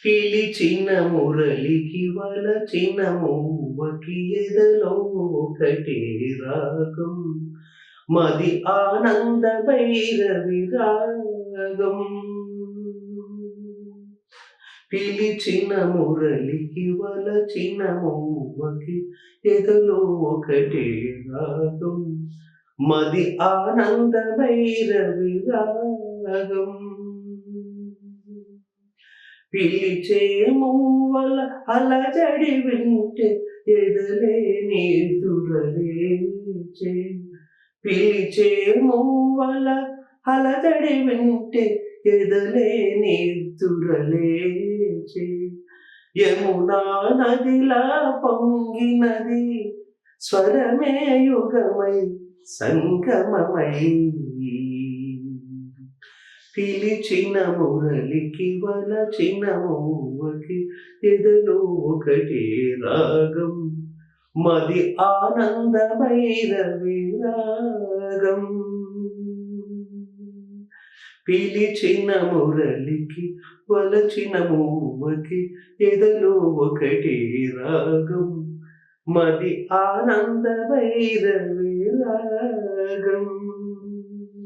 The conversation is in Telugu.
పిలిచిన మురళికి వలచిన మూవకి ఎదలో ఒకటే రాగం మది ఆనంద భైరవి రాగం. పిలిచిన మురళికి వలచిన మూవకి ఎదలో ఒకటే రాగం మది ఆనంద భైరవి రాగం. పిలిచే మూవల అలజడి వింటే ఎదలే నిదురలేచే. పిలిచే మూవల అలజడి వింటే ఎదలే నిదురలేచే. యమునా నదిలా పొంగినది స్వరమే యుగమై సంగమమై. పిలిచిన మురళికి వలచిన మూవకి ఎదలో ఒకటే రాగం మది ఆనంద భైరవి రాగం. పిలిచిన మురళికి వలచిన మూవకి ఎదలో ఒకటే రాగం మది ఆనంద భైరవి రాగం.